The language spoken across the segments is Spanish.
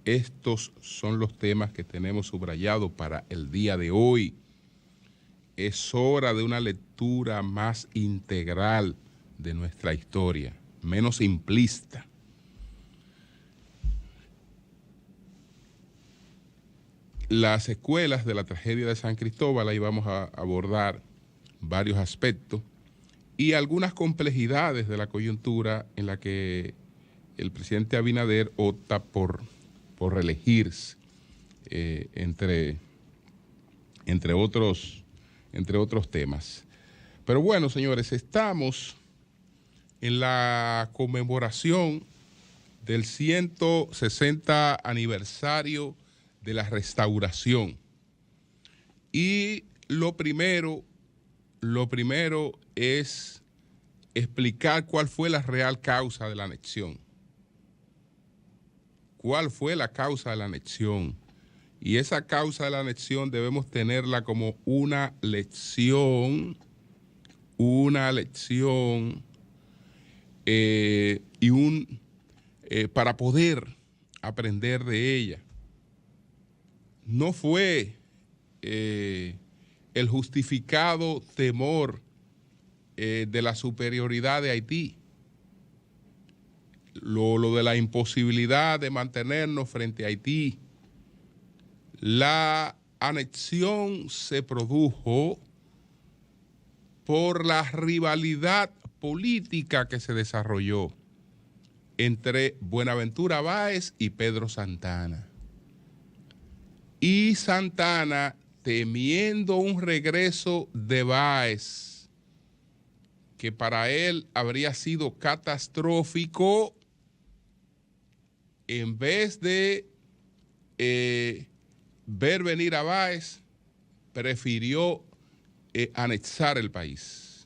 estos son los temas que tenemos subrayados para el día de hoy. Es hora de una lectura más integral de nuestra historia, menos simplista. Las secuelas de la tragedia de San Cristóbal, ahí vamos a abordar varios aspectos y algunas complejidades de la coyuntura en la que el presidente Abinader opta por reelegirse, entre otros temas. Pero bueno, señores, estamos en la conmemoración del 160 aniversario de la Restauración. Y lo primero es explicar cuál fue la real causa de la anexión. ¿Cuál fue la causa de la anexión? Y esa causa de la anexión debemos tenerla como una lección para poder aprender de ella. No fue el justificado temor de la superioridad de Haití, lo de la imposibilidad de mantenernos frente a Haití. La anexión se produjo por la rivalidad política que se desarrolló entre Buenaventura Báez y Pedro Santana. Y Santana, temiendo un regreso de Báez, que para él habría sido catastrófico, en vez de ver venir a Báez, prefirió anexar el país.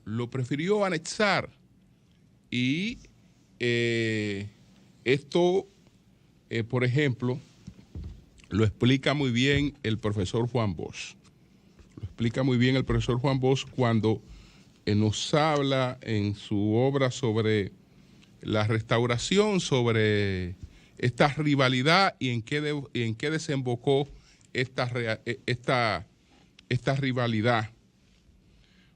Lo prefirió anexar. Y esto, por ejemplo, lo explica muy bien el profesor Juan Bosch. Lo explica muy bien el profesor Juan Bosch cuando nos habla en su obra sobre la restauración, sobre esta rivalidad y en qué desembocó esta rivalidad.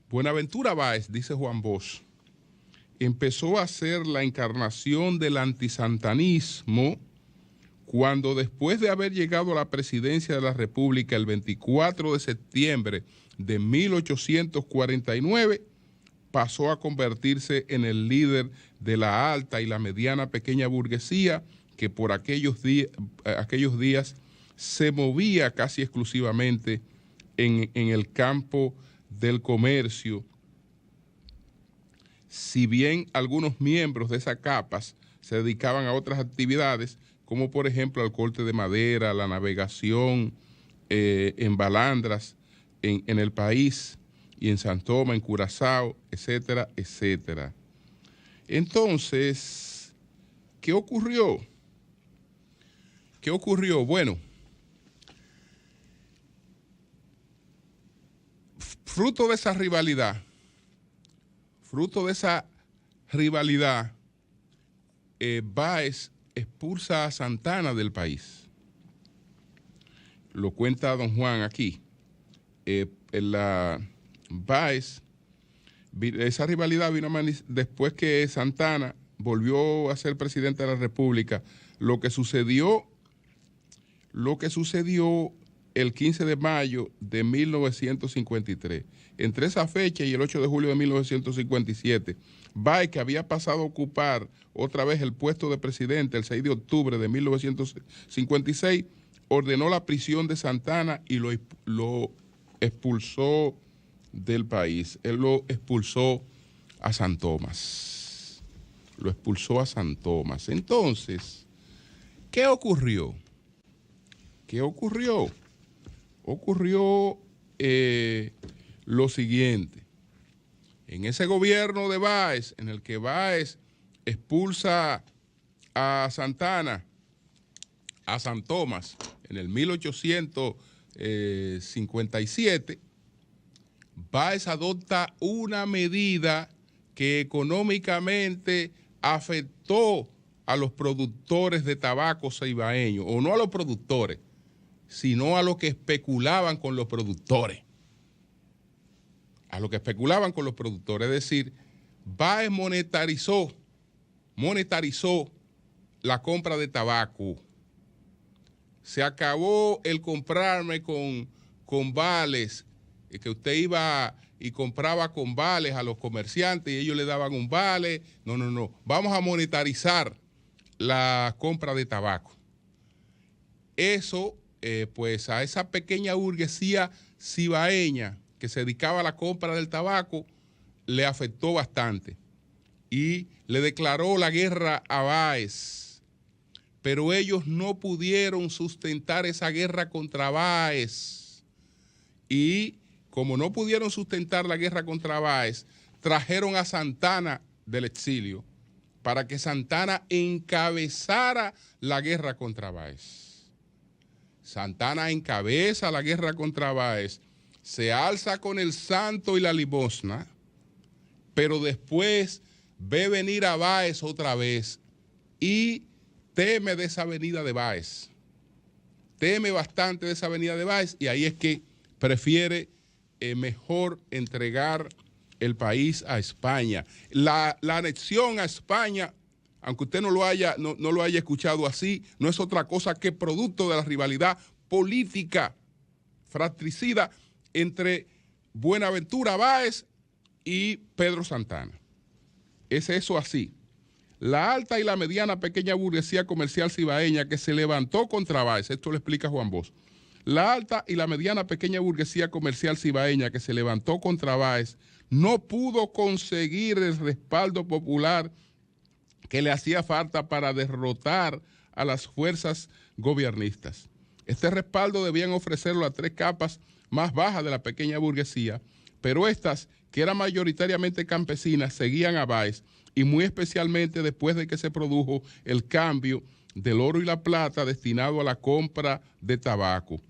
Buenaventura Báez, dice Juan Bosch, empezó a ser la encarnación del antisantanismo cuando, después de haber llegado a la presidencia de la República el 24 de septiembre de 1849, pasó a convertirse en el líder de la alta y la mediana pequeña burguesía que por aquellos días se movía casi exclusivamente en el campo del comercio. Si bien algunos miembros de esas capas se dedicaban a otras actividades, como por ejemplo al corte de madera, la navegación en balandras en el país y en San Tomás, en Curazao, etcétera, etcétera. Entonces, ¿qué ocurrió? ¿Qué ocurrió? Bueno, fruto de esa rivalidad, Báez expulsa a Santana del país. Lo cuenta don Juan aquí. Báez, esa rivalidad vino después que Santana volvió a ser presidente de la República. Lo que sucedió el 15 de mayo de 1953. Entre esa fecha y el 8 de julio de 1957, Báez, que había pasado a ocupar otra vez el puesto de presidente el 6 de octubre de 1956, ordenó la prisión de Santana y lo expulsó del país. Él lo expulsó a San Tomás. Lo expulsó a San Tomás. Entonces, ¿qué ocurrió? ¿Qué ocurrió? Ocurrió lo siguiente. En ese gobierno de Báez, en el que Báez expulsa a Santana, a San Tomás, en el 1857, Báez adopta una medida que económicamente afectó a los productores de tabaco ceibaeños, o no a los productores, sino a los que especulaban con los productores. A los que especulaban con los productores. Es decir, Báez monetarizó la compra de tabaco. Se acabó el comprarme con vales, que usted iba y compraba con vales a los comerciantes y ellos le daban un vale. No. Vamos a monetarizar la compra de tabaco. Eso, pues a esa pequeña burguesía cibaeña que se dedicaba a la compra del tabaco, le afectó bastante y le declaró la guerra a Báez. Pero ellos no pudieron sustentar esa guerra contra Báez. Y como no pudieron sustentar la guerra contra Báez, trajeron a Santana del exilio para que Santana encabezara la guerra contra Báez. Santana encabeza la guerra contra Báez, se alza con el santo y la limosna, pero después ve venir a Báez otra vez y teme de esa venida de Báez. Teme bastante de esa venida de Báez y ahí es que prefiere mejor entregar el país a España. La anexión a España, aunque usted no lo haya escuchado así, no es otra cosa que producto de la rivalidad política fratricida entre Buenaventura Báez y Pedro Santana. Es eso así. La alta y la mediana pequeña burguesía comercial cibaeña que se levantó contra Báez, esto lo explica Juan Bosch. La alta y la mediana pequeña burguesía comercial cibaeña que se levantó contra Báez no pudo conseguir el respaldo popular que le hacía falta para derrotar a las fuerzas gobiernistas. Este respaldo debían ofrecerlo a tres capas más bajas de la pequeña burguesía, pero estas, que eran mayoritariamente campesinas, seguían a Báez, y muy especialmente después de que se produjo el cambio del oro y la plata destinado a la compra de tabaco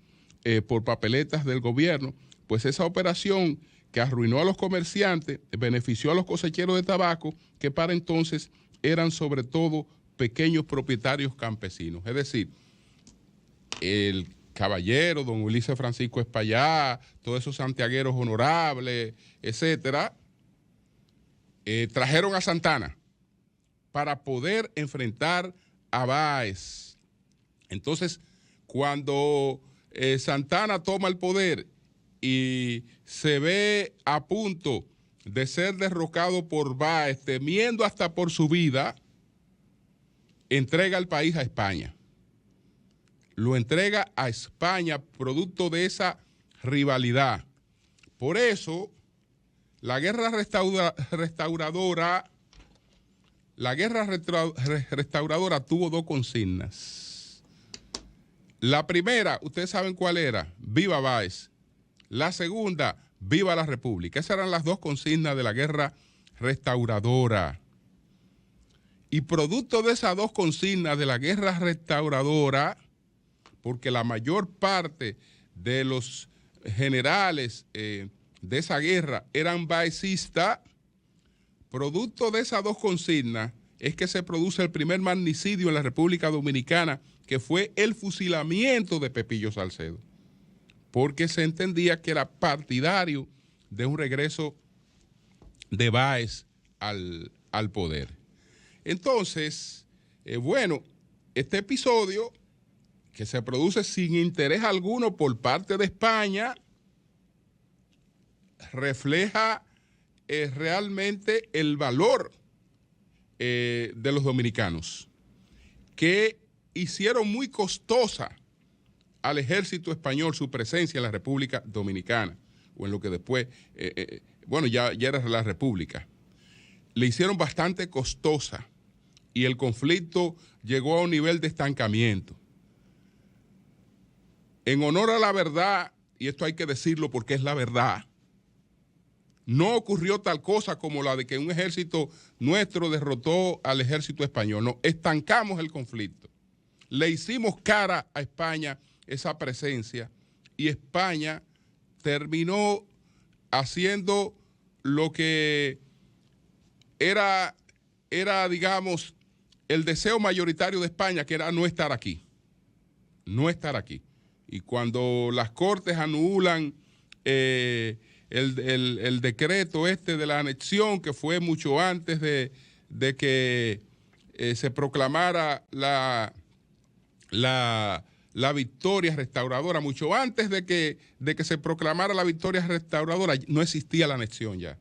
por papeletas del gobierno, pues esa operación que arruinó a los comerciantes benefició a los cosecheros de tabaco, que para entonces eran sobre todo pequeños propietarios campesinos. Es decir, el caballero, don Ulises Francisco Espaillá, todos esos santiagueros honorables, etcétera, trajeron a Santana para poder enfrentar a Báez. Entonces, cuando Santana toma el poder y se ve a punto de ser derrocado por Báez, temiendo hasta por su vida, entrega el país a España. Lo entrega a España producto de esa rivalidad. Por eso, la guerra restauradora tuvo dos consignas. La primera, ustedes saben cuál era, viva Báez. La segunda, viva la República. Esas eran las dos consignas de la guerra restauradora. Y producto de esas dos consignas de la guerra restauradora, porque la mayor parte de los generales de esa guerra eran baecistas, producto de esas dos consignas es que se produce el primer magnicidio en la República Dominicana, que fue el fusilamiento de Pepillo Salcedo, porque se entendía que era partidario de un regreso de Báez al poder. Entonces, bueno, este episodio, que se produce sin interés alguno por parte de España, refleja realmente el valor de los dominicanos, que hicieron muy costosa al ejército español su presencia en la República Dominicana, o en lo que después, bueno, ya era la República. Le hicieron bastante costosa y el conflicto llegó a un nivel de estancamiento. En honor a la verdad, y esto hay que decirlo porque es la verdad, no ocurrió tal cosa como la de que un ejército nuestro derrotó al ejército español. No, estancamos el conflicto. Le hicimos cara a España esa presencia y España terminó haciendo lo que era digamos, el deseo mayoritario de España, que era no estar aquí. No estar aquí. Y cuando las Cortes anulan el decreto de la anexión, que fue mucho antes de que se proclamara la victoria restauradora, mucho antes de que se proclamara la victoria restauradora, no existía la anexión ya,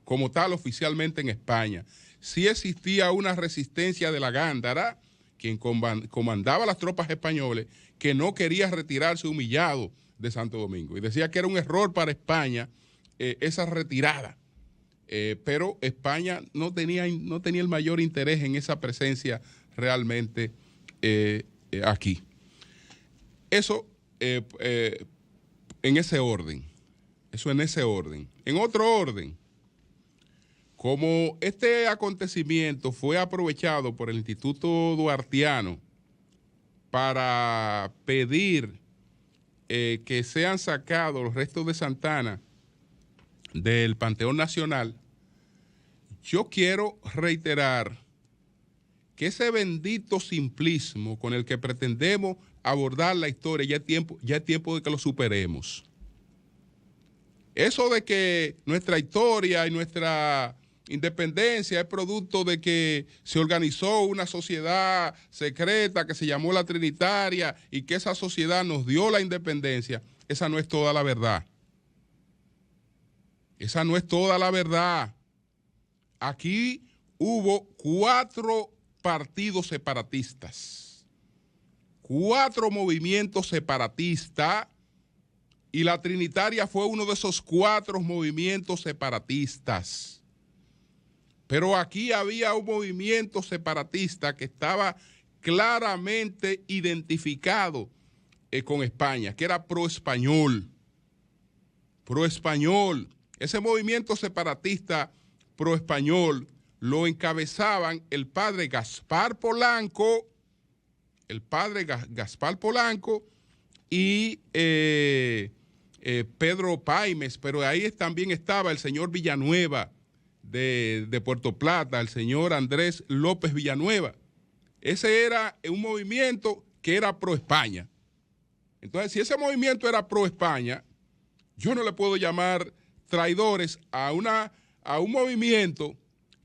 como tal oficialmente en España. Sí existía una resistencia de la Gándara, quien comandaba las tropas españoles, que no quería retirarse humillado de Santo Domingo y decía que era un error para España esa retirada. Pero España no tenía el mayor interés en esa presencia realmente aquí. Eso en ese orden. Eso en ese orden. En otro orden, como este acontecimiento fue aprovechado por el Instituto Duartiano para pedir que sean sacados los restos de Santana del Panteón Nacional, yo quiero reiterar que ese bendito simplismo con el que pretendemos abordar la historia, ya es tiempo de que lo superemos. Eso de que nuestra historia y nuestra independencia es producto de que se organizó una sociedad secreta que se llamó la Trinitaria y que esa sociedad nos dio la independencia, esa no es toda la verdad. Esa no es toda la verdad. Aquí hubo 4 partidos separatistas, 4 movimientos separatistas, y la Trinitaria fue uno de esos 4 movimientos separatistas. Pero aquí había un movimiento separatista que estaba claramente identificado con España, que era pro-español. Pro-español. Ese movimiento separatista pro-español lo encabezaban el padre Gaspar Polanco, y Pedro Paimes, pero ahí también estaba el señor Villanueva de Puerto Plata, el señor Andrés López Villanueva. Ese era un movimiento que era pro-España. Entonces, si ese movimiento era pro-España, yo no le puedo llamar traidores a un movimiento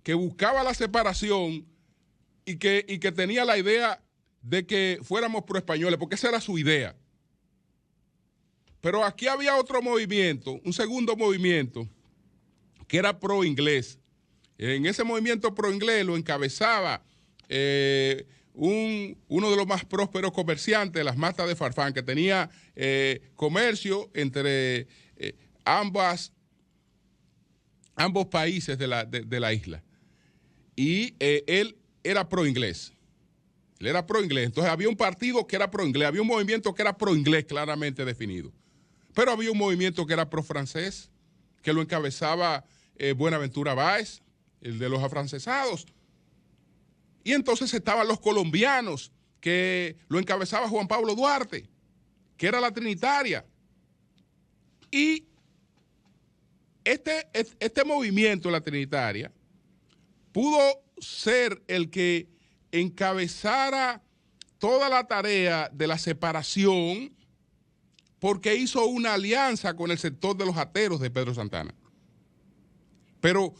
que buscaba la separación y que tenía la idea de que fuéramos pro-españoles, porque esa era su idea. Pero aquí había otro movimiento, un segundo movimiento, que era pro-inglés. En ese movimiento pro-inglés lo encabezaba uno de los más prósperos comerciantes de las Matas de Farfán, que tenía comercio entre ambos países de la isla. Y él era pro-inglés. Él era pro-inglés. Entonces había un partido que era pro-inglés, había un movimiento que era pro-inglés claramente definido. Pero había un movimiento que era pro-francés, que lo encabezaba Buenaventura Báez, el de los afrancesados. Y entonces estaban los colombianos, que lo encabezaba Juan Pablo Duarte, que era la Trinitaria. Y este movimiento, la Trinitaria, pudo ser el que encabezara toda la tarea de la separación, porque hizo una alianza con el sector de los ateros de Pedro Santana. Pero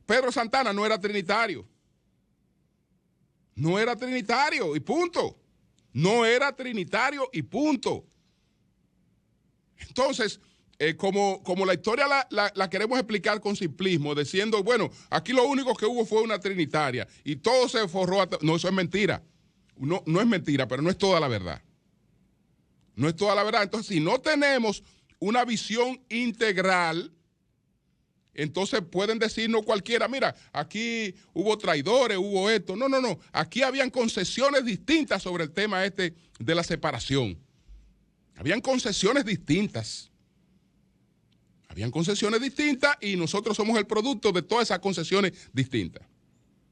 Pedro Santana no era trinitario. No era trinitario y punto. No era trinitario y punto. Entonces, como la historia la queremos explicar con simplismo, diciendo, bueno, aquí lo único que hubo fue una trinitaria y todo se forró. No, eso es mentira. No es mentira, pero no es toda la verdad. No es toda la verdad. Entonces, si no tenemos una visión integral, entonces pueden decirnos cualquiera, mira, aquí hubo traidores, hubo esto. No. Aquí habían concesiones distintas sobre el tema de la separación. Habían concesiones distintas. Y nosotros somos el producto de todas esas concesiones distintas.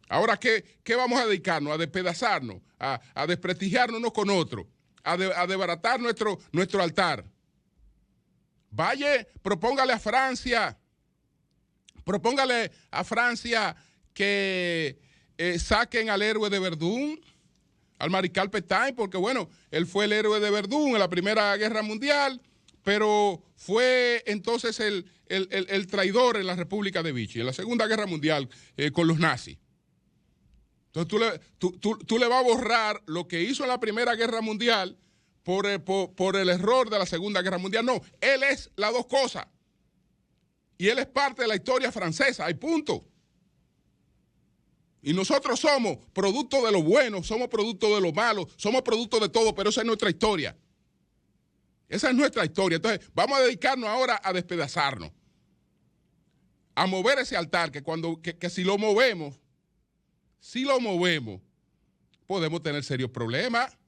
Ahora, ¿qué vamos a dedicarnos? A despedazarnos, a desprestigiarnos unos con otros, a desbaratar nuestro altar. Vaya, propóngale a Francia que saquen al héroe de Verdún, al mariscal Pétain, porque bueno, él fue el héroe de Verdún en la Primera Guerra Mundial, pero fue entonces el traidor en la República de Vichy, en la Segunda Guerra Mundial, con los nazis. Entonces tú le vas a borrar lo que hizo en la Primera Guerra Mundial por el error de la Segunda Guerra Mundial. No, él es las dos cosas. Y él es parte de la historia francesa, hay punto. Y nosotros somos producto de lo bueno, somos producto de lo malo, somos producto de todo, pero esa es nuestra historia. Esa es nuestra historia. Entonces, vamos a dedicarnos ahora a despedazarnos, a mover ese altar, que si lo movemos, podemos tener serios problemas.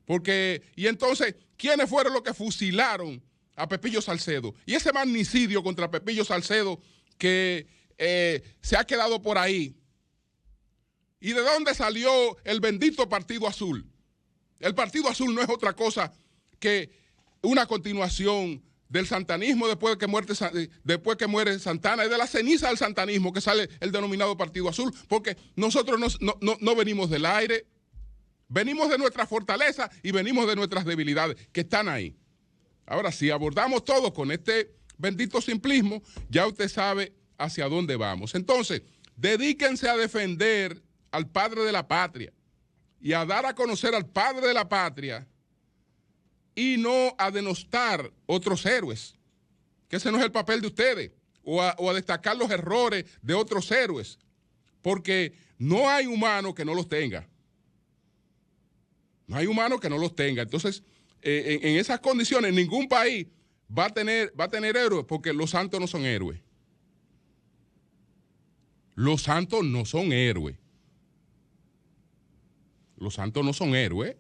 Porque, y entonces, ¿quiénes fueron los que fusilaron a Pepillo Salcedo? Y ese magnicidio contra Pepillo Salcedo que se ha quedado por ahí. ¿Y de dónde salió el bendito Partido Azul? El Partido Azul no es otra cosa que una continuación del santanismo después que muere Santana, y de la ceniza del santanismo que sale el denominado Partido Azul, porque nosotros no venimos del aire, venimos de nuestra fortaleza y venimos de nuestras debilidades que están ahí. Ahora, si abordamos todo con este bendito simplismo, ya usted sabe hacia dónde vamos. Entonces, dedíquense a defender al padre de la patria y a dar a conocer al padre de la patria y no a denostar otros héroes, que ese no es el papel de ustedes, o a destacar los errores de otros héroes, porque no hay humano que no los tenga. No hay humano que no los tenga. Entonces, en esas condiciones, ningún país va a tener héroes, porque los santos no son héroes. Los santos no son héroes. Los santos no son héroes.